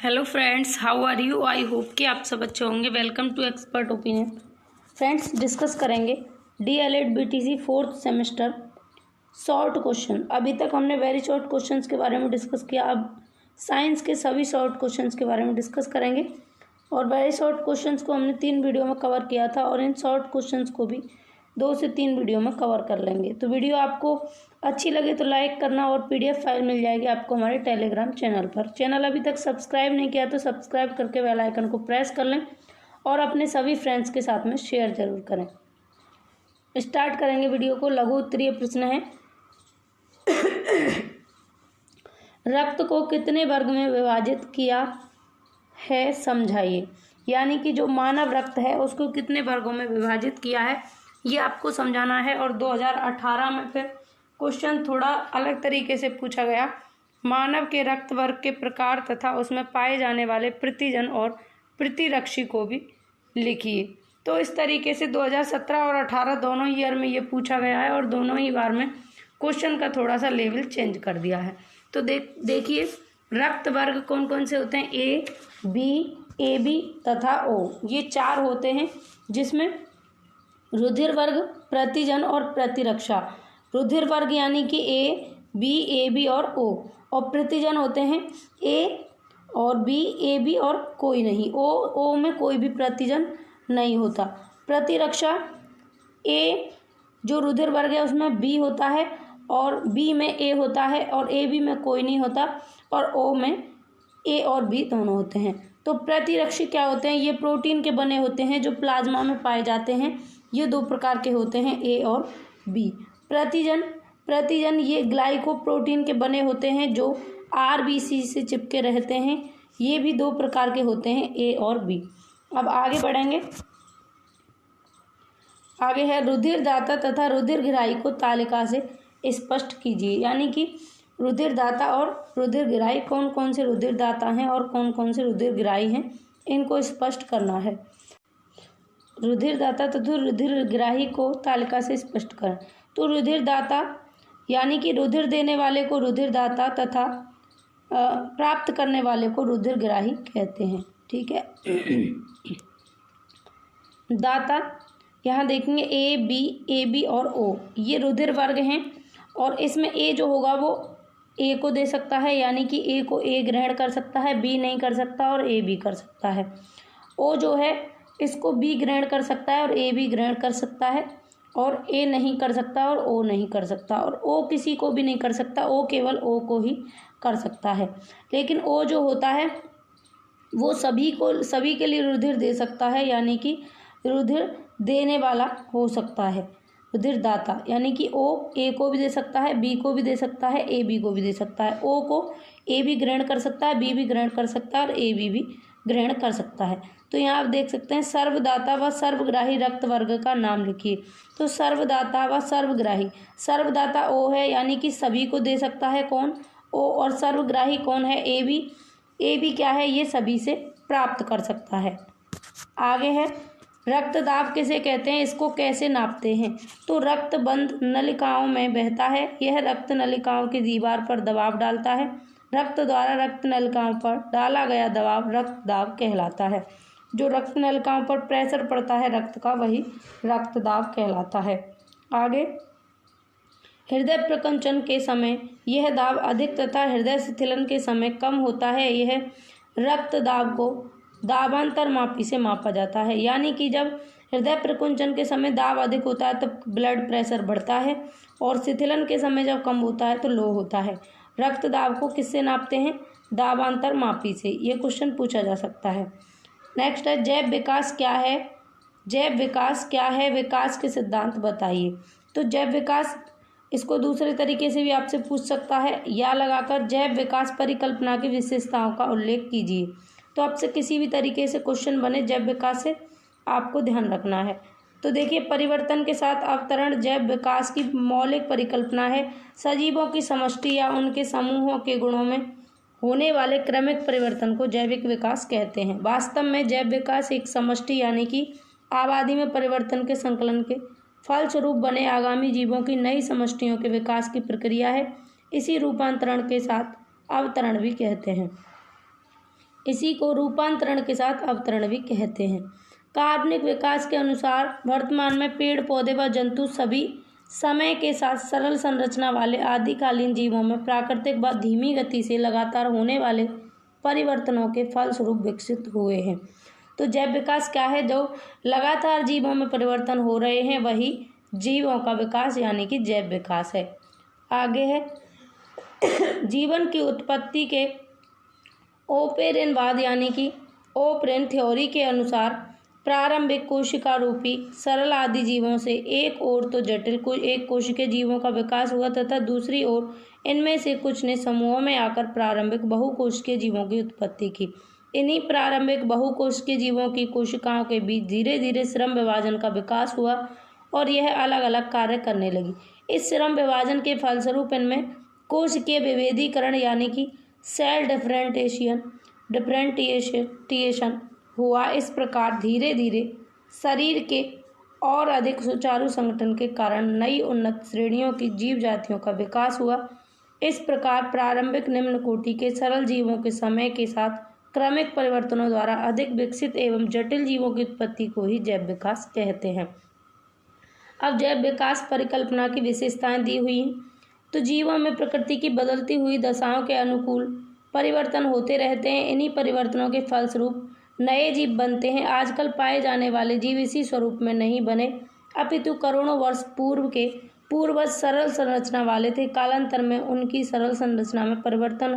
Hello friends, how are you. I hope कि आप सब अच्छे होंगे। Welcome to expert opinion. Friends, discuss करेंगे DLED BTC 4th semester short question. अभी तक हमने वेरी शॉर्ट क्वेश्चंस के बारे में डिस्कस किया। अब साइंस के सभी शॉर्ट क्वेश्चंस के बारे में डिस्कस करेंगे। और वेरी शॉर्ट क्वेश्चंस को हमने 3 वीडियो में कवर किया था और इन शॉर्ट क्वेश्चंस को भी 2 से 3 वीडियो में कवर कर लेंगे। तो वीडियो आपको अच्छी लगे तो लाइक करना और PDF फाइल मिल जाएगी आपको हमारे टेलीग्राम चैनल पर। चैनल अभी तक सब्सक्राइब नहीं किया तो सब्सक्राइब करके बेल आइकन को प्रेस कर लें और अपने सभी फ्रेंड्स के साथ में शेयर जरूर करें। स्टार्ट करेंगे वीडियो को। लघु उत्तरीय प्रश्न है, रक्त को कितने वर्ग में विभाजित किया है समझाइए। यानी कि जो मानव रक्त है उसको कितने वर्गों में विभाजित किया है ये आपको समझाना है। और 2018 में फिर क्वेश्चन थोड़ा अलग तरीके से पूछा गया, मानव के रक्त वर्ग के प्रकार तथा उसमें पाए जाने वाले प्रतिजन और प्रतिरक्षी को भी लिखिए। तो इस तरीके से 2017 और 18 दोनों ईयर में ये पूछा गया है और दोनों ही बार में क्वेश्चन का थोड़ा सा लेवल चेंज कर दिया है। तो देखिए रक्त वर्ग कौन कौन से होते हैं, A, B, AB तथा O। ये 4 होते हैं, जिसमें रुधिर वर्ग, प्रतिजन और प्रतिरक्षा। रुधिर वर्ग यानी कि A, B, AB और O। और प्रतिजन होते हैं A और B, AB और कोई नहीं, O में कोई भी प्रतिजन नहीं होता। प्रतिरक्षा A जो रुधिर वर्ग है उसमें B होता है और B में A होता है और AB में कोई नहीं होता और O में A और B दोनों होते हैं। तो प्रतिरक्षी क्या होते हैं, ये प्रोटीन के बने होते हैं जो प्लाज्मा में पाए जाते हैं। ये 2 प्रकार के होते हैं, A और B। प्रतिजन ये ग्लाइकोप्रोटीन के बने होते हैं जो RBC से चिपके रहते हैं। ये भी 2 प्रकार के होते हैं, A और B। अब आगे बढ़ेंगे। आगे है रुधिर दाता तथा रुधिर ग्राही को तालिका से स्पष्ट कीजिए। यानी कि रुधिर दाता और रुधिर ग्राही कौन कौन से रुधिर दाता हैं और कौन कौन से रुधिर ग्राही हैं, इनको स्पष्ट करना है। रुधिर दाता तथा रुधिर ग्राही को तालिका से स्पष्ट करें। तो रुधिर दाता यानी कि रुधिर देने वाले को रुधिर दाता तथा प्राप्त करने वाले को रुधिर ग्राही कहते हैं। ठीक है। दाता यहाँ देखेंगे AB और O, ये रुधिर वर्ग हैं और इसमें A जो होगा वो A को दे सकता है, यानी कि A को A ग्रहण कर सकता है, B नहीं कर सकता और A भी कर सकता है। O जो है इसको B ग्रहण कर सकता है और A भी ग्रहण कर सकता है और A नहीं कर सकता और O नहीं कर सकता और O किसी को भी नहीं कर सकता, O केवल O को ही कर सकता है। लेकिन O जो होता है वो सभी के लिए रुधिर दे सकता है, यानी कि रुधिर देने वाला हो सकता है। रुधिर दाता यानी कि O A को भी दे सकता है, B को भी दे सकता है, A B को भी दे सकता है। O को A भी ग्रहण कर सकता है, B भी ग्रहण कर सकता है और A B भी ग्रहण कर सकता है। तो यहाँ आप देख सकते हैं सर्वदाता व सर्वग्राही रक्त वर्ग का नाम लिखिए। तो सर्वदाता व सर्वग्राही, सर्वदाता O है यानी कि सभी को दे सकता है कौन, O। और सर्वग्राही कौन है, AB क्या है, ये सभी से प्राप्त कर सकता है। आगे है रक्त दाब किसे कहते हैं, इसको कैसे नापते हैं। तो रक्त बंद नलिकाओं में बहता है, यह रक्त नलिकाओं की दीवार पर दबाव डालता है। रक्त द्वारा रक्त नलिकाओं पर डाला गया दबाव रक्त दाब कहलाता है। जो रक्त नलिकाओं पर प्रेशर पड़ता है रक्त का, वही रक्त दाब कहलाता है। आगे हृदय प्रकंचन के समय यह दाब अधिक तथा हृदय शिथिलन के समय कम होता है। यह रक्त दाब को दाबांतर मापी से मापा जाता है। यानी कि जब हृदय प्रकुंचन के समय दाब अधिक होता है तब ब्लड प्रेशर बढ़ता है और शिथिलन के समय जब कम होता है तो लो होता है। रक्त दाब को किससे नापते हैं, दाबांतर मापी से। ये क्वेश्चन पूछा जा सकता है। नेक्स्ट है जैव विकास क्या है। जैव विकास क्या है, विकास के सिद्धांत बताइए। तो जैव विकास, इसको दूसरे तरीके से भी आपसे पूछ सकता है, या लगाकर जैव विकास परिकल्पना की विशेषताओं का उल्लेख कीजिए। तो आपसे किसी भी तरीके से क्वेश्चन बने जैव विकास से आपको ध्यान रखना है। तो देखिए परिवर्तन के साथ अवतरण जैव विकास की मौलिक परिकल्पना है। सजीवों की समष्टि या उनके समूहों के गुणों में होने वाले क्रमिक परिवर्तन को जैविक विकास कहते हैं। वास्तव में जैव विकास एक समष्टि यानी कि आबादी में परिवर्तन के संकलन के फलस्वरूप बने आगामी जीवों की नई समष्टियों के विकास की प्रक्रिया है। इसी रूपांतरण के साथ अवतरण भी कहते हैं। इसी को रूपांतरण के साथ अवतरण भी कहते हैं। कार्बनिक विकास के अनुसार वर्तमान में पेड़ पौधे व जंतु सभी समय के साथ सरल संरचना वाले आदिकालीन जीवों में प्राकृतिक व धीमी गति से लगातार होने वाले परिवर्तनों के फलस्वरूप विकसित हुए हैं। तो जैव विकास क्या है? जो लगातार जीवों में परिवर्तन हो रहे हैं वही जीवों का विकास यानी कि जैव विकास है। आगे है जीवन की उत्पत्ति के ओपेरेनवाद यानी कि ओपेरेन थ्योरी के अनुसार प्रारंभिक कोशिका रूपी सरल आदि जीवों से एक ओर तो जटिल एक कोशिकीय जीवों का विकास हुआ तथा दूसरी ओर इनमें से कुछ ने समूहों में आकर प्रारंभिक बहुकोशिकीय जीवों की उत्पत्ति की। इन्हीं प्रारंभिक बहुकोशिकीय जीवों की कोशिकाओं के बीच धीरे धीरे श्रम विभाजन का विकास हुआ और यह अलग अलग कार्य करने लगी। इस श्रम विभाजन के फलस्वरूप इनमें कोशिकीय विभेदीकरण यानी कि सेल डिफरेंटिएशन हुआ। इस प्रकार धीरे धीरे शरीर के और अधिक सुचारू संगठन के कारण नई उन्नत श्रेणियों की जीव जातियों का विकास हुआ। इस प्रकार प्रारंभिक निम्न कोटि के सरल जीवों के समय के साथ क्रमिक परिवर्तनों द्वारा अधिक विकसित एवं जटिल जीवों की उत्पत्ति को ही जैव विकास कहते हैं। अब जैव विकास परिकल्पना की विशेषताएं दी हुई हैं। तो जीवों में प्रकृति की बदलती हुई दशाओं के अनुकूल परिवर्तन होते रहते हैं। इन्हीं परिवर्तनों के फलस्वरूप नए जीव बनते हैं। आजकल पाए जाने वाले जीव इसी स्वरूप में नहीं बने अपितु करोड़ों वर्ष पूर्व के पूर्वज सरल संरचना वाले थे। कालांतर में उनकी सरल संरचना में परिवर्तन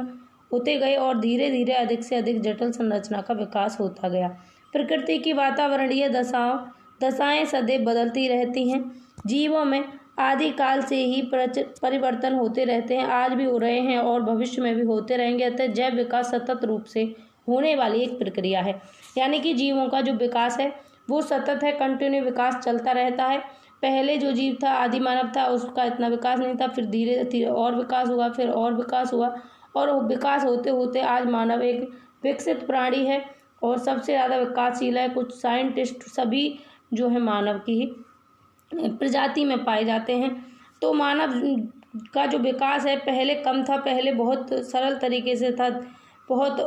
होते गए और धीरे धीरे अधिक से अधिक जटिल संरचना का विकास होता गया। प्रकृति की वातावरणीय दशाएं सदैव बदलती रहती हैं। जीवों में आदिकाल से ही परिवर्तन होते रहते हैं, आज भी हो रहे हैं और भविष्य में भी होते रहेंगे। अतः जैव विकास सतत रूप से होने वाली एक प्रक्रिया है। यानी कि जीवों का जो विकास है वो सतत है, कंटिन्यू विकास चलता रहता है। पहले जो जीव था आदि मानव था उसका इतना विकास नहीं था, फिर धीरे धीरे और विकास हुआ, फिर और विकास हुआ और विकास होते होते आज मानव एक विकसित प्राणी है और सबसे ज़्यादा विकासशील है। कुछ साइंटिस्ट सभी जो है मानव की ही प्रजाति में पाए जाते हैं। तो मानव का जो विकास है पहले कम था, पहले बहुत सरल तरीके से था, बहुत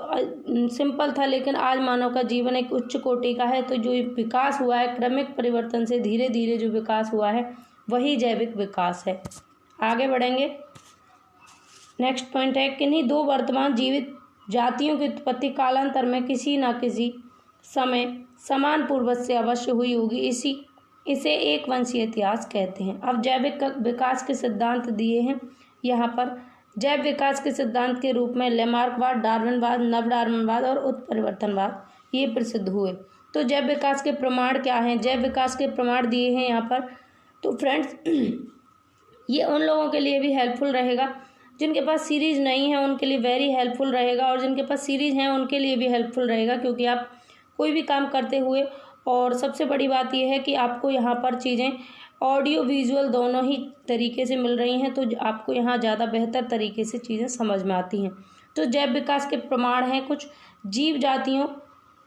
सिंपल था, लेकिन आज मानव का जीवन एक उच्च कोटि का है। तो जो विकास हुआ है क्रमिक परिवर्तन से धीरे धीरे जो विकास हुआ है वही जैविक विकास है। आगे बढ़ेंगे। नेक्स्ट पॉइंट है किन्हीं दो वर्तमान जीवित जातियों की उत्पत्ति कालांतर में किसी न किसी समय समान पूर्वज से अवश्य हुई होगी, इसे एक वंशीय इतिहास कहते हैं। अब जैविक विकास के सिद्धांत दिए हैं यहाँ पर। जैव विकास के सिद्धांत के रूप में लेमार्कवाद, डार्विनवाद, नवडार्विनवाद और उत्परिवर्तनवाद ये प्रसिद्ध हुए। तो जैव विकास के प्रमाण क्या हैं? जैव विकास के प्रमाण दिए हैं यहाँ पर। तो फ्रेंड्स ये उन लोगों के लिए भी हेल्पफुल रहेगा जिनके पास सीरीज नहीं है, उनके लिए वेरी हेल्पफुल रहेगा, और जिनके पास सीरीज हैं उनके लिए भी हेल्पफुल रहेगा, क्योंकि आप कोई भी काम करते हुए, और सबसे बड़ी बात यह है कि आपको यहाँ पर चीज़ें ऑडियो विजुअल दोनों ही तरीके से मिल रही हैं, तो आपको यहाँ ज़्यादा बेहतर तरीके से चीज़ें समझ में आती हैं। तो जैव विकास के प्रमाण हैं कुछ। जीव जातियों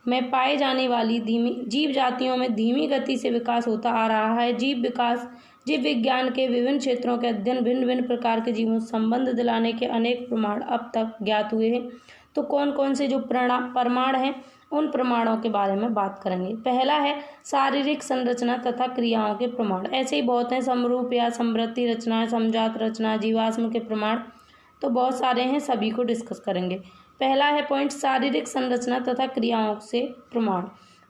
में पाए जाने वाली जीव जातियों में धीमी गति से विकास होता आ रहा है। जीव विज्ञान के विभिन्न क्षेत्रों के अध्ययन भिन्न भिन्न प्रकार के जीवों से संबंध दिलाने के अनेक प्रमाण अब तक ज्ञात हुए हैं। तो कौन कौन से जो प्रमाण हैं उन प्रमाणों के बारे में बात करेंगे। पहला है शारीरिक संरचना तथा क्रियाओं के प्रमाण। ऐसे ही बहुत हैं, समरूप या समवृत्ति रचना, समजात रचना, जीवाश्म के प्रमाण, तो बहुत सारे हैं, सभी को डिस्कस करेंगे। पहला है पॉइंट शारीरिक संरचना तथा क्रियाओं से प्रमाण।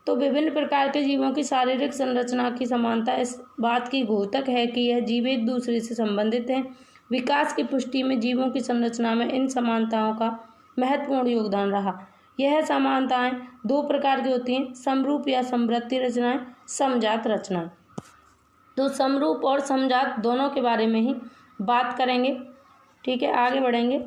तो विभिन्न प्रकार के जीवों की शारीरिक संरचना की समानता इस बात की द्योतक है कि यह जीव एक दूसरे से संबंधित हैं। विकास की पुष्टि में जीवों की संरचना में इन समानताओं का महत्वपूर्ण योगदान रहा। यह समानताएं दो प्रकार की होती हैं, समरूप या समवृत्ति रचनाएं, समजात रचनाएं। तो समरूप और समजात दोनों के बारे में ही बात करेंगे। ठीक है, आगे बढ़ेंगे।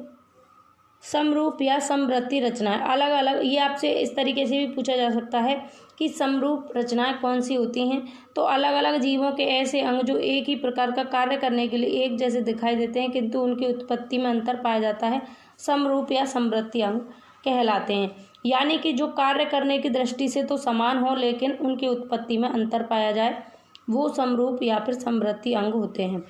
समरूप या समवृत्ति रचनाएं अलग अलग, ये आपसे इस तरीके से भी पूछा जा सकता है कि समरूप रचनाएं कौन सी होती हैं। तो अलग अलग जीवों के ऐसे अंग जो एक ही प्रकार का कार्य करने के लिए एक जैसे दिखाई देते हैं किंतु उनकी उत्पत्ति में अंतर पाया जाता है, समरूप या समवृत्ति अंग कहलाते हैं। यानी कि जो कार्य करने की दृष्टि से तो समान हो लेकिन उनकी उत्पत्ति में अंतर पाया जाए, वो समरूप या फिर समवृत्ति अंग होते हैं।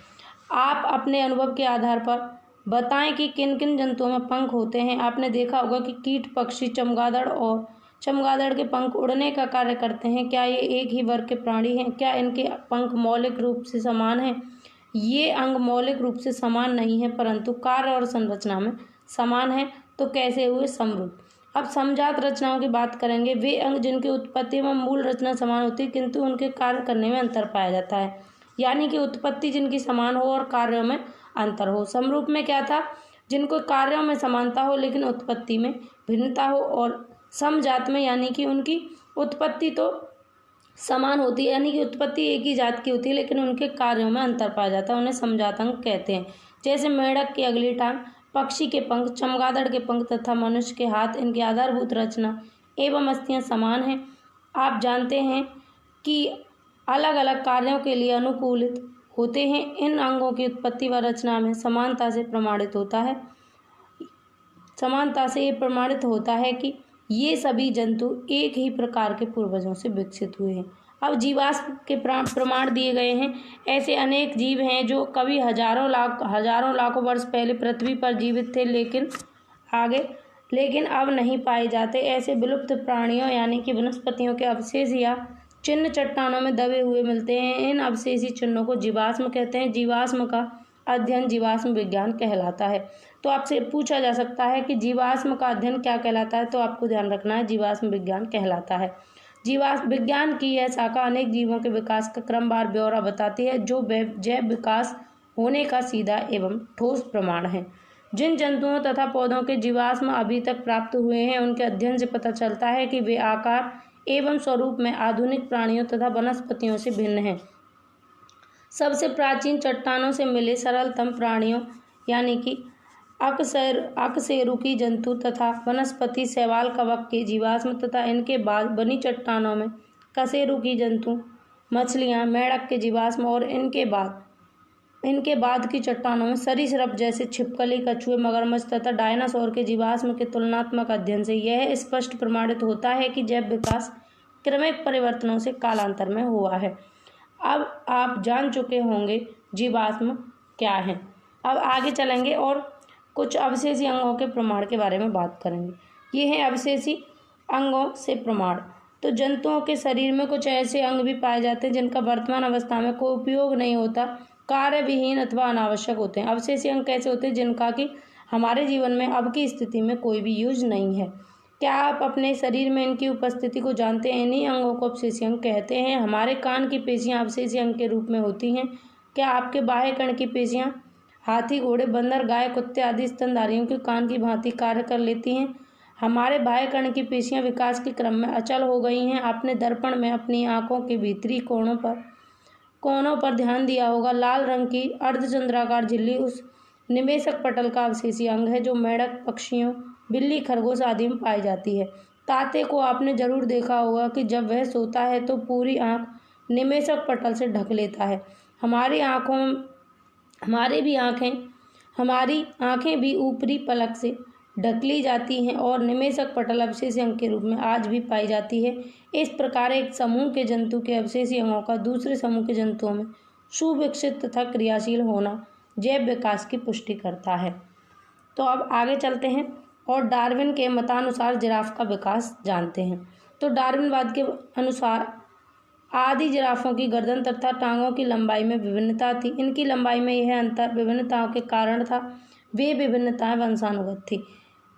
आप अपने अनुभव के आधार पर बताएं कि किन किन जंतुओं में पंख होते हैं। आपने देखा होगा कि कीट, पक्षी, चमगादड़ और चमगादड़ के पंख उड़ने का कार्य करते हैं। क्या ये एक ही वर्ग के प्राणी हैं? क्या इनके पंख मौलिक रूप से समान हैं? ये अंग मौलिक रूप से समान नहीं है, परंतु कार्य और संरचना में समान है। तो कैसे हुए समरूप? अब समजात रचनाओं की बात करेंगे। वे अंग जिनकी उत्पत्ति में मूल रचना समान होती है किंतु उनके कार्य करने में अंतर पाया जाता है, यानी कि उत्पत्ति जिनकी समान हो और कार्यों में अंतर हो। समरूप में क्या था? जिनको कार्यों में समानता हो लेकिन उत्पत्ति में भिन्नता हो। और समजात में यानी कि उनकी उत्पत्ति तो समान होती है, यानी कि उत्पत्ति एक ही जात की होती है लेकिन उनके कार्यों में अंतर पाया जाता है, उन्हें समजात अंग कहते हैं। जैसे मेंढक की अगली टांग, पक्षी के पंख, चमगादड़ के पंख तथा मनुष्य के हाथ, इनकी आधारभूत रचना एवं अस्थियां समान हैं। आप जानते हैं कि अलग अलग कार्यों के लिए अनुकूलित होते हैं। इन अंगों की उत्पत्ति व रचना में समानता से ये प्रमाणित होता है कि ये सभी जंतु एक ही प्रकार के पूर्वजों से विकसित हुए हैं। अब जीवाश्म के प्रमाण दिए गए हैं। ऐसे अनेक जीव हैं जो कभी हजारों लाखों वर्ष पहले पृथ्वी पर जीवित थे लेकिन अब नहीं पाए जाते। ऐसे विलुप्त प्राणियों यानी कि वनस्पतियों के अवशेष या चिन्ह चट्टानों में दबे हुए मिलते हैं। इन अवशेषी चिन्हों को जीवाश्म कहते हैं। जीवाश्म का अध्ययन जीवाश्म विज्ञान कहलाता है। तो आपसे पूछा जा सकता है कि जीवाश्म का अध्ययन क्या कहलाता है, तो आपको ध्यान रखना है जीवाश्म विज्ञान कहलाता है। जीवाश्म विज्ञान की यह शाखा अनेक जीवों के विकास का क्रमवार ब्यौरा बताती है, जो जैव विकास होने का सीधा एवं ठोस प्रमाण है। जिन जंतुओं तथा पौधों के जीवाश्म अभी तक प्राप्त हुए हैं, उनके अध्ययन से पता चलता है कि वे आकार एवं स्वरूप में आधुनिक प्राणियों तथा वनस्पतियों से भिन्न हैं। सबसे प्राचीन चट्टानों से मिले सरलतम प्राणियों यानी कि अकशेरुकी जंतु तथा वनस्पति शैवाल कवक के जीवाश्म तथा इनके बाद बनी चट्टानों में कशेरुकी जंतु, मछलियाँ, मेंढक के जीवाश्म और इनके बाद की चट्टानों में सरीसृप जैसे छिपकली, कछुए, मगरमच्छ तथा डायनासोर के जीवाश्म के तुलनात्मक अध्ययन से यह स्पष्ट प्रमाणित होता है कि जैव विकास क्रमिक परिवर्तनों से कालांतर में हुआ है। अब आप जान चुके होंगे जीवाश्म क्या है। अब आगे चलेंगे और कुछ अवशेषी अंगों के प्रमाण के बारे में बात करेंगे। ये हैं अवशेषी अंगों से प्रमाण। तो जंतुओं के शरीर में कुछ ऐसे अंग भी पाए जाते हैं जिनका वर्तमान अवस्था में कोई उपयोग नहीं होता, कार्य विहीन अथवा अनावश्यक होते हैं। अवशेषी अंग कैसे होते हैं? जिनका कि हमारे जीवन में अब की स्थिति में कोई भी यूज नहीं है। क्या आप अपने शरीर में इनकी उपस्थिति को जानते हैं? इन्हीं अंगों को अवशेषी अंग कहते हैं। हमारे कान की पेशियां अवशेषी अंग के रूप में होती हैं। क्या आपके बाह्य कण की पेशियां हाथी, घोड़े, बंदर, गाय, कुत्ते आदि स्तनधारियों के कान की भांति कार्य कर लेती हैं? हमारे बाह्य कण की पेशियां विकास के क्रम में अचल हो गई हैं। आपने दर्पण में अपनी आंखों के भीतरी कोनों पर ध्यान दिया होगा। लाल रंग की अर्धचंद्राकार झिल्ली उस निमेषक पटल का अवशेषी अंग है जो मेंढक, पक्षियों, बिल्ली, खरगोश आदि में पाई जाती है। ताते को आपने जरूर देखा होगा कि जब वह सोता है तो पूरी आंख निमेषक पटल से ढक लेता है। हमारी आंखें भी ऊपरी पलक से ढक ली जाती हैं और निमेषक पटल अवशेषी अंग के रूप में आज भी पाई जाती है। इस प्रकार एक समूह के जंतु के अवशेषी अंगों का दूसरे समूह के जंतुओं में सुविकसित तथा क्रियाशील होना जैव विकास की पुष्टि करता है। तो अब आगे चलते हैं और डार्विन के मतानुसार जिराफ का विकास जानते हैं। तो डार्विनवाद के अनुसार आदि जिराफों की गर्दन तथा टांगों की लंबाई में विभिन्नता थी। इनकी लंबाई में यह अंतर विभिन्नताओं के कारण था। वे विभिन्नताएं वंशानुगत थी।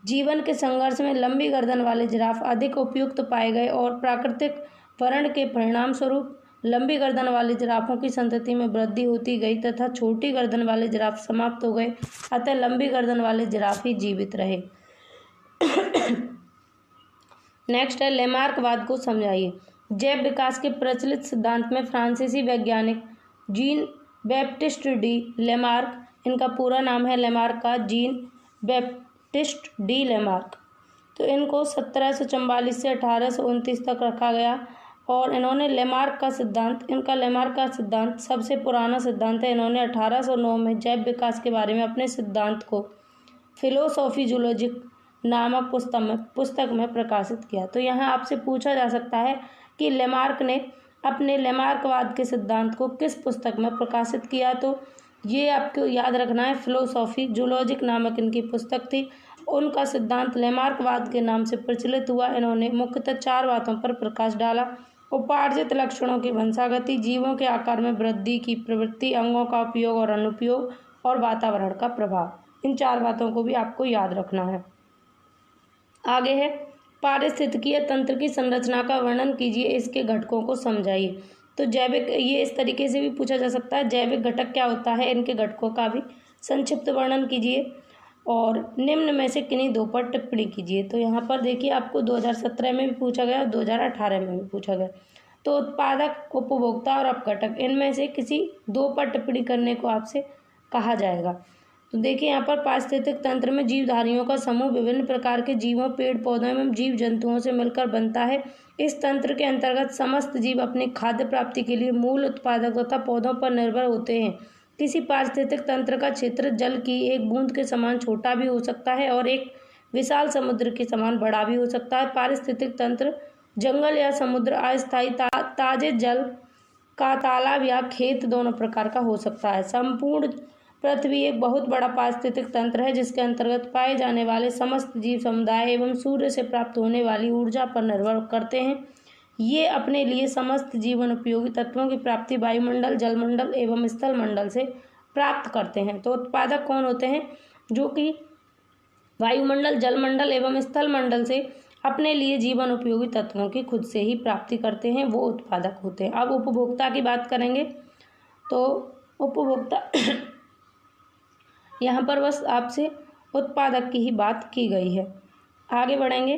जीवन के संघर्ष में लंबी गर्दन वाले जिराफ अधिक उपयुक्त पाए गए और प्राकृतिक वर्ण के परिणाम स्वरूप लंबी गर्दन वाले जिराफों की संतति में वृद्धि होती गई तथा छोटी गर्दन वाले जिराफ समाप्त हो गए, अतः लंबी गर्दन वाले जिराफ ही जीवित रहे। नेक्स्ट है लेमार्कवाद को समझाइए। जैव विकास के प्रचलित सिद्धांत में फ्रांसीसी वैज्ञानिक जीन बैप्टिस्ट डी लेमार्क, इनका पूरा नाम है लेमार्क का जीन बैप्टिस्ट डी लेमार्क, तो इनको 1744 से 1829 तक रखा गया और इन्होंने लेमार्क का सिद्धांत सबसे पुराना सिद्धांत है। इन्होंने 1809 में जैव विकास के बारे में अपने सिद्धांत को फिलोसॉफी जूलॉजिक नामक पुस्तक में प्रकाशित किया। तो यहाँ आपसे पूछा जा सकता है कि लेमार्क ने अपने लेमार्कवाद के सिद्धांत को किस पुस्तक में प्रकाशित किया, तो ये आपको याद रखना है। फिलोसॉफी जूलॉजिक नामक इनकी पुस्तक थी। उनका सिद्धांत लैमार्कवाद के नाम से प्रचलित हुआ। इन्होंने मुख्यतः 4 बातों पर प्रकाश डाला: उपार्जित लक्षणों की वंशागति, जीवों के आकार में वृद्धि की प्रवृत्ति, अंगों का उपयोग और अनुपयोग, और वातावरण का प्रभाव। इन 4 बातों को भी आपको याद रखना है। आगे है पारिस्थितिकीय तंत्र की संरचना का वर्णन कीजिए, इसके घटकों को समझाइए। तो जैविक, ये इस तरीके से भी पूछा जा सकता है, जैविक घटक क्या होता है, इनके घटकों का भी संक्षिप्त वर्णन कीजिए और निम्न में से किन्हीं 2 पर टिप्पणी कीजिए। तो यहाँ पर देखिए आपको 2017 में भी पूछा गया और 2018 में भी पूछा गया। तो उत्पादक, उपभोक्ता और अपघटक, इनमें से किसी 2 पर टिप्पणी करने को आपसे कहा जाएगा। तो देखिए यहाँ पर पारिस्थितिक तंत्र में जीवधारियों का समूह विभिन्न प्रकार के जीवों, पेड़ पौधों एवं जीव जंतुओं से मिलकर बनता है। इस तंत्र के अंतर्गत समस्त जीव अपनी खाद्य प्राप्ति के लिए मूल उत्पादक तथा पौधों पर निर्भर होते हैं। किसी पारिस्थितिक तंत्र का क्षेत्र जल की एक बूंद के समान छोटा भी हो सकता है और एक विशाल समुद्र के समान बड़ा भी हो सकता है। पारिस्थितिक तंत्र जंगल या समुद्र, अस्थायी ताजे जल का तालाब या खेत दोनों प्रकार का हो सकता है। संपूर्ण पृथ्वी एक बहुत बड़ा पारिस्थितिक तंत्र है जिसके अंतर्गत पाए जाने वाले समस्त जीव समुदाय एवं सूर्य से प्राप्त होने वाली ऊर्जा पर निर्भर करते हैं। ये अपने लिए समस्त जीवन उपयोगी तत्वों की प्राप्ति वायुमंडल, जलमंडल एवं स्थल मंडल से प्राप्त करते हैं। तो उत्पादक कौन होते हैं? जो कि वायुमंडल, जलमंडल एवं स्थल मंडल से अपने लिए जीवन उपयोगी तत्वों की खुद से ही प्राप्ति करते हैं, वो उत्पादक होते हैं। अब उपभोक्ता की बात करेंगे तो उपभोक्ता यहाँ पर बस आपसे उत्पादक की ही बात की गई है। आगे बढ़ेंगे।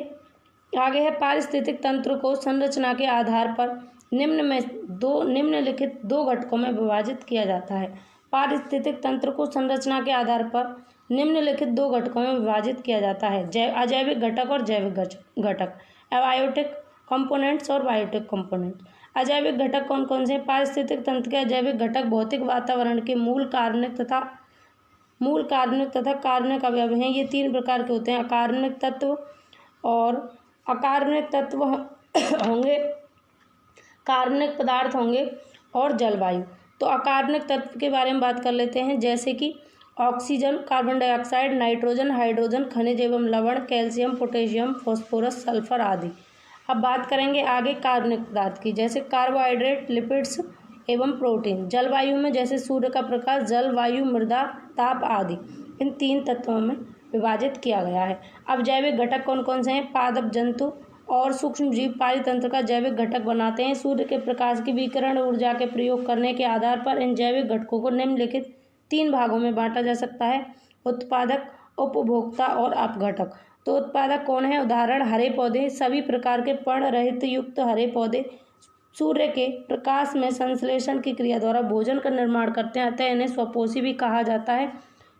आगे है पारिस्थितिक तंत्र को संरचना के आधार पर निम्नलिखित 2 घटकों में विभाजित किया जाता है। पारिस्थितिक तंत्र को संरचना के आधार पर निम्नलिखित 2 घटकों में विभाजित किया जाता है: अजैविक घटक और जैविक घटक, एबायोटिक कंपोनेंट्स और बायोटिक कंपोनेंट्स। अजैविक घटक कौन कौन से? पारिस्थितिक तंत्र के अजैविक घटक भौतिक वातावरण के मूल कार्बनिक तथा कार्बनिक अवयव हैं। ये 3 प्रकार के होते हैं: अकार्बनिक तत्व और अकार्बनिक तत्व होंगे, कार्बनिक पदार्थ होंगे और जलवायु। तो अकार्बनिक तत्व के बारे में बात कर लेते हैं, जैसे कि oxygen, carbon dioxide, nitrogen, hydrogen, खनिज एवं लवण, कैल्शियम, पोटेशियम, फास्फोरस, सल्फर आदि। अब बात करेंगे आगे कार्बनिक पदार्थ की, जैसे कार्बोहाइड्रेट, लिपिड्स एवं प्रोटीन। जलवायु में जैसे सूर्य का प्रकाश, जल, वायु, मृदा, ताप आदि। इन 3 तत्वों में विभाजित किया गया है। अब जैविक घटक कौन कौन से हैं? पादप जंतु और सूक्ष्म जीव पारितंत्र का जैविक घटक बनाते हैं। सूर्य के प्रकाश की विकिरण ऊर्जा के प्रयोग करने के आधार पर इन जैविक घटकों को निम्नलिखित 3 भागों में बांटा जा सकता है: उत्पादक, उपभोक्ता और अपघटक। तो उत्पादक कौन है? उदाहरण हरे पौधे। सभी प्रकार के पर्ण रहित युक्त हरे पौधे सूर्य के प्रकाश में संश्लेषण की क्रिया द्वारा भोजन का निर्माण करते हैं, अतः इन्हें स्वपोषी भी कहा जाता है,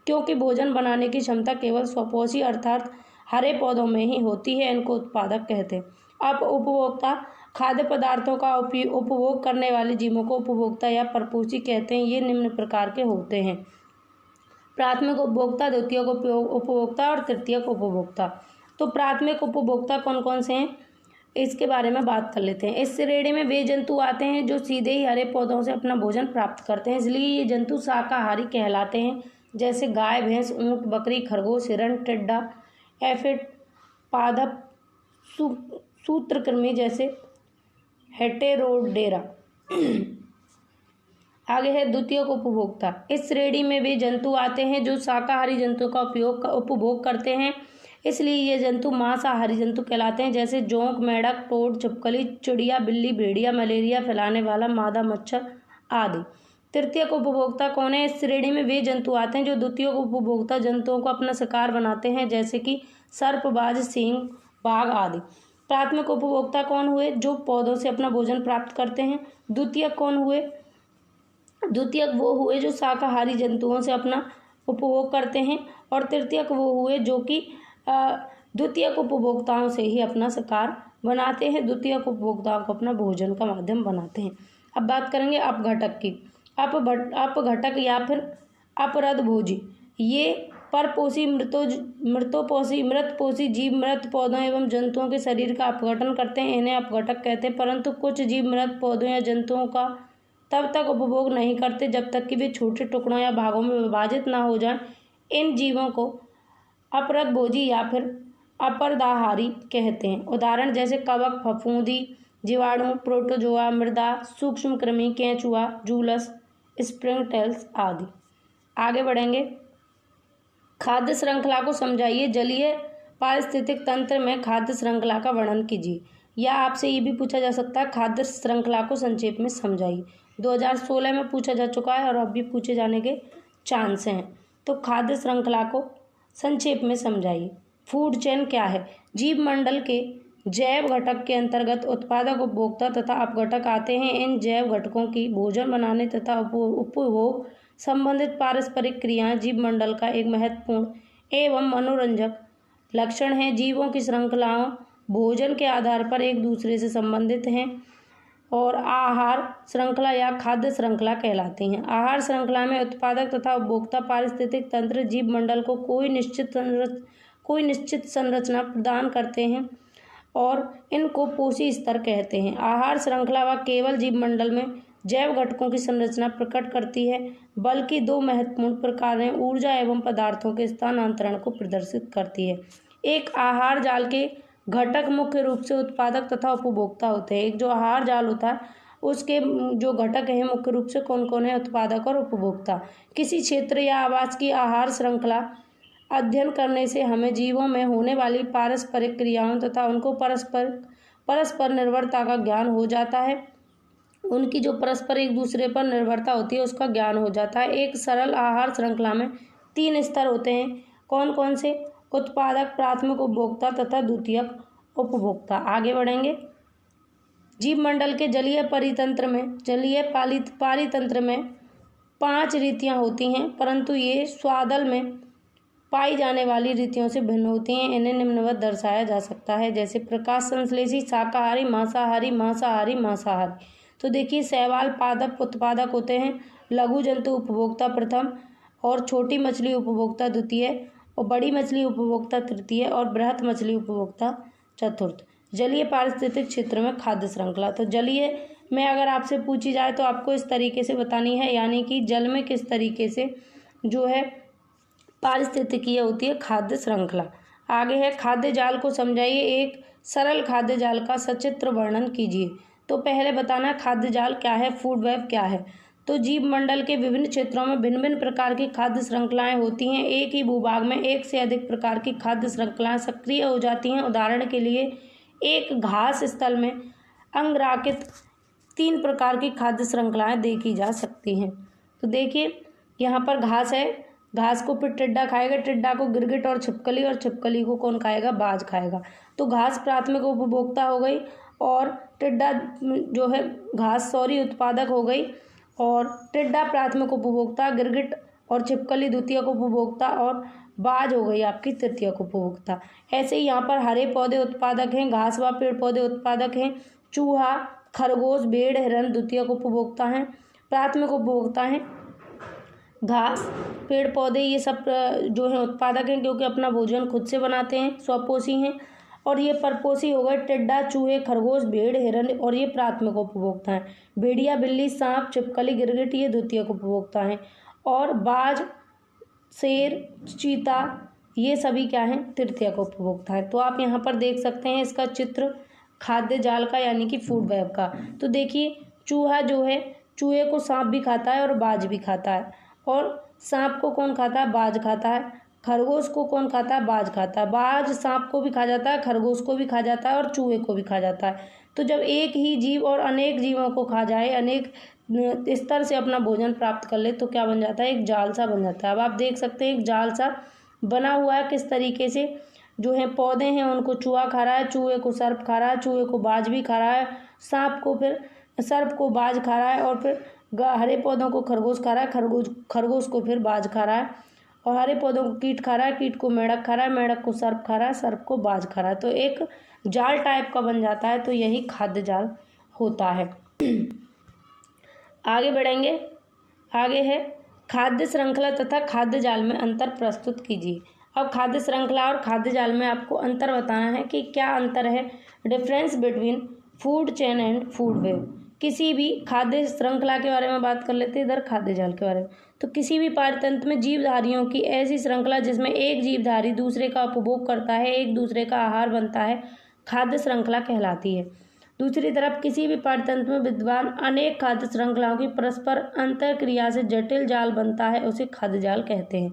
क्योंकि भोजन बनाने की क्षमता केवल स्वपोषी अर्थात हरे पौधों में ही होती है। इनको उत्पादक कहते हैं। अब उपभोक्ता खाद्य पदार्थों का उपभोग करने वाले जीवों को उपभोक्ता या परपोषी कहते हैं। ये निम्न प्रकार के होते हैं: प्राथमिक उपभोक्ता, द्वितीयक उपभोक्ता और तृतीयक उपभोक्ता। तो प्राथमिक उपभोक्ता कौन कौन से हैं, इसके बारे में बात कर लेते हैं। इस श्रेणी में वे जंतु आते हैं जो सीधे ही हरे पौधों से अपना भोजन प्राप्त करते हैं, इसलिए ये जंतु शाकाहारी कहलाते हैं, जैसे गाय, भैंस, ऊंट, बकरी, खरगोश, हिरण, टिड्डा, एफिड, पादप, सूत्रकृमि जैसे हेटेरोडेरा। आगे है द्वितीयक उपभोक्ता। इस श्रेणी में वे जंतु आते हैं जो शाकाहारी जंतुओं का उपभोग करते हैं, इसलिए ये जंतु मांसाहारी जंतु कहलाते हैं, जैसे जोंक, मेंढक, टोड, छिपकली, चिड़िया, बिल्ली, भेड़िया, मलेरिया फैलाने वाला मादा मच्छर आदि। तृतीयक उपभोक्ता कौन है? इस श्रेणी में वे जंतु आते हैं जो द्वितीयक उपभोक्ता जंतुओं को अपना शिकार बनाते हैं, जैसे कि सर्पबाज, सींग, बाघ आदि। प्राथमिक उपभोक्ता कौन हुए? जो पौधों से अपना भोजन प्राप्त करते हैं। द्वितीयक कौन हुए? द्वितीयक वो हुए जो शाकाहारी जंतुओं से अपना उपभोग करते हैं, और तृतीयक वो हुए जो कि द्वितीयक उपभोक्ताओं से ही अपना शिकार बनाते हैं, द्वितीयक उपभोक्ताओं को अपना भोजन का माध्यम बनाते हैं। अब बात करेंगे अपघटक की। अपघटक या फिर अपरदभोजी, ये परपोषी, मृतपोषी जीव मृत पौधों एवं जंतुओं के शरीर का अपघटन करते हैं, इन्हें अपघटक कहते हैं। परंतु कुछ जीव मृत पौधों या जंतुओं का तब तक उपभोग नहीं करते जब तक कि वे छोटे टुकड़ों या भागों में विभाजित ना हो जाएं। इन जीवों को अपरदभोजी या फिर अपरदाहारी कहते हैं। उदाहरण जैसे कवक, फफूंदी, जीवाणु, प्रोटोजोआ, मृदा, सूक्ष्म कृमि, केंचुआ, जूलस, स्प्रिंगटेल्स आदि। आगे बढ़ेंगे। खाद्य श्रृंखला को समझाइए। जलीय पारिस्थितिक तंत्र में खाद्य श्रृंखला का वर्णन कीजिए। या आपसे ये भी पूछा जा सकता है खाद्य श्रृंखला को संक्षेप में समझाइए। 2016 में पूछा जा चुका है और अब भी पूछे जाने के चांस हैं। तो खाद्य श्रृंखला को संक्षेप में समझाइए। फूड चेन क्या है? जीव मंडल के जैव घटक के अंतर्गत उत्पादक, उपभोक्ता तथा अपघटक आते हैं। इन जैव घटकों की भोजन बनाने तथा उपभोग संबंधित पारस्परिक क्रियाएं जीव मंडल का एक महत्वपूर्ण एवं मनोरंजक लक्षण है। जीवों की श्रृंखलाओं भोजन के आधार पर एक दूसरे से संबंधित हैं और आहार श्रृंखला या खाद्य श्रृंखला कहलाती हैं। आहार श्रृंखला में उत्पादक तथा उपभोक्ता पारिस्थितिक तंत्र जीव मंडल को कोई निश्चित संरचना प्रदान करते हैं और इनको पोषी स्तर कहते हैं। आहार श्रृंखला व केवल जीव मंडल में जैव घटकों की संरचना प्रकट करती है, बल्कि दो महत्वपूर्ण प्रकारें ऊर्जा एवं पदार्थों के स्थानांतरण को प्रदर्शित करती है। एक आहार जाल के घटक मुख्य रूप से उत्पादक तथा उपभोक्ता होते हैं। एक जो आहार जाल होता है उसके जो घटक हैं मुख्य रूप से कौन कौन है? उत्पादक और उपभोक्ता। किसी क्षेत्र या आवास की आहार श्रृंखला अध्ययन करने से हमें जीवों में होने वाली पारस्परिक क्रियाओं तथा उनको परस्पर निर्भरता का ज्ञान हो जाता है। उनकी जो परस्पर एक दूसरे पर निर्भरता होती है उसका ज्ञान हो जाता है। एक सरल आहार श्रृंखला में 3 स्तर होते हैं। कौन कौन से? उत्पादक, प्राथमिक उपभोक्ता तथा द्वितीयक उपभोक्ता। आगे बढ़ेंगे। जीव मंडल के जलीय पारितंत्र में 5 रीतियां होती हैं, परंतु ये स्वादल में पाई जाने वाली रीतियों से भिन्न होती हैं। इन्हें निम्नवत दर्शाया जा सकता है, जैसे प्रकाश संश्लेषी, शाकाहारी, मांसाहारी। तो देखिए, शैवाल पादप उत्पादक होते हैं, लघु जंतु उपभोक्ता प्रथम और छोटी मछली उपभोक्ता द्वितीय और बड़ी मछली उपभोक्ता तृतीय और बृहत मछली उपभोक्ता चतुर्थ। जलीय पारिस्थितिक क्षेत्र में खाद्य श्रृंखला। तो जलीय में अगर आपसे पूछी जाए तो आपको इस तरीके से बतानी है, यानी कि जल में किस तरीके से जो है पारिस्थितिकीय होती है खाद्य श्रृंखला। आगे है खाद्य जाल को समझाइए। एक सरल खाद्य जाल का सचित्र वर्णन कीजिए। तो पहले बताना खाद्य जाल क्या है, फूड वेब क्या है। तो जीव मंडल के विभिन्न क्षेत्रों में भिन्न भिन्न प्रकार की खाद्य श्रृंखलाएं होती हैं। एक ही भूभाग में एक से अधिक प्रकार की खाद्य श्रृंखलाएं सक्रिय हो जाती हैं। उदाहरण के लिए एक घास स्थल में अंगराकित 3 प्रकार की खाद्य श्रृंखलाएं देखी जा सकती हैं। तो देखिए, यहाँ पर घास है, घास को फिर टिड्डा खाएगा, टिड्डा को गिरगिट और छिपकली को कौन खाएगा? बाज खाएगा। तो घास प्राथमिक उपभोक्ता हो गई और टिड्डा जो है उत्पादक हो गई और टिड्डा प्राथमिक उपभोक्ता, गिरगिट और छिपकली द्वितीयक उपभोक्ता और बाज हो गई आपकी तृतीयक उपभोक्ता। ऐसे ही यहाँ पर हरे पौधे उत्पादक हैं, घास व पेड़ पौधे उत्पादक हैं, चूहा, खरगोश, भेड़, हिरन द्वितीयक उपभोक्ता हैं, प्राथमिक उपभोक्ता हैं। घास, पेड़ पौधे ये सब जो है उत्पादक हैं क्योंकि अपना भोजन खुद से बनाते हैं, स्वपोषी हैं। और ये परपोषी हो गए टिड्डा, चूहे, खरगोश, भेड़, हिरन और ये प्राथमिक उपभोक्ता हैं। भेड़िया, बिल्ली, सांप, छिपकली, गिरगिट ये द्वितीयक उपभोक्ता हैं। और बाज, शेर, चीता ये सभी क्या हैं? तृतीयक उपभोक्ता है। तो आप यहाँ पर देख सकते हैं इसका चित्र खाद्य जाल का, यानी कि फूड वेब का। तो देखिए, चूहा जो है, चूहे को सांप भी खाता है और बाज भी खाता है। और सांप को कौन खाता है? बाज खाता है। खरगोश को कौन खाता है? बाज खाता है। बाज सांप को भी खा जाता है, खरगोश को भी खा जाता है और चूहे को भी खा जाता है। तो जब एक ही जीव और अनेक जीवों को खा जाए, अनेक स्तर से अपना भोजन प्राप्त कर ले, तो क्या बन जाता है? एक जाल सा बन जाता है। अब आप देख सकते हैं एक जाल सा बना हुआ है, किस तरीके से जो है पौधे हैं उनको चूहा खा रहा है, चूहे को सर्प खा रहा है, चूहे को बाज भी खा रहा है, सांप को फिर सर्प को बाज खा रहा है और फिर हरे पौधों को खरगोश खा रहा है, खरगोश को फिर बाज खा रहा है और हरे पौधों को कीट खा रहा है, कीट को मेढक खा रहा है, मेढक को सर्प खा रहा है, सर्प को बाज खा रहा है। तो एक जाल टाइप का बन जाता है। तो यही खाद्य जाल होता है। आगे बढ़ेंगे। आगे है खाद्य श्रृंखला तथा खाद्य जाल में अंतर प्रस्तुत कीजिए। अब खाद्य श्रृंखला और खाद्य जाल में आपको अंतर बताना है कि क्या अंतर है। Difference between food chain and food web. किसी भी खाद्य श्रृंखला के बारे में बात कर लेते हैं, इधर खाद्य जाल के बारे में। तो किसी भी पारतंत्र में जीवधारियों की ऐसी श्रृंखला जिसमें एक जीवधारी दूसरे का उपभोग करता है, एक दूसरे का आहार बनता है, खाद्य श्रृंखला कहलाती है। दूसरी तरफ किसी भी पारतंत्र में विद्यमान अनेक खाद्य श्रृंखलाओं की परस्पर अंतरक्रिया से जटिल जाल बनता है, उसे खाद्य जाल कहते हैं।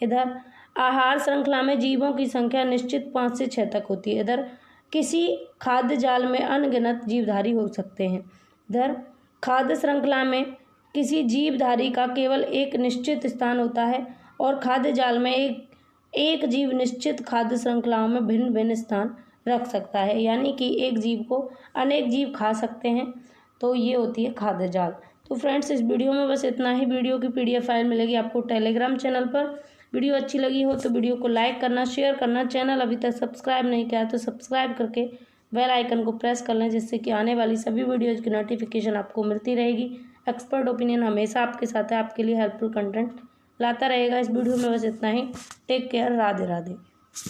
इधर आहार श्रृंखला में जीवों की संख्या निश्चित 5 से 6 तक होती है। इधर किसी खाद्य जाल में अनगिनत जीवधारी हो सकते हैं। इधर खाद्य श्रृंखला में किसी जीवधारी का केवल एक निश्चित स्थान होता है और खाद्य जाल में एक जीव निश्चित खाद्य श्रृंखलाओं में भिन्न भिन्न स्थान रख सकता है, यानी कि एक जीव को अनेक जीव खा सकते हैं। तो ये होती है खाद्य जाल। तो फ्रेंड्स, इस वीडियो में बस इतना ही। वीडियो की PDF फाइल मिलेगी आपको टेलीग्राम चैनल पर। वीडियो अच्छी लगी हो तो वीडियो को लाइक करना, शेयर करना। चैनल अभी तक सब्सक्राइब नहीं किया तो सब्सक्राइब करके बेल आइकन को प्रेस कर लें, जिससे कि आने वाली सभी वीडियोज की नोटिफिकेशन आपको मिलती रहेगी। एक्सपर्ट ओपिनियन हमेशा आपके साथ है, आपके लिए हेल्पफुल कंटेंट लाता रहेगा। इस वीडियो में बस इतना ही। Take care. राधे राधे।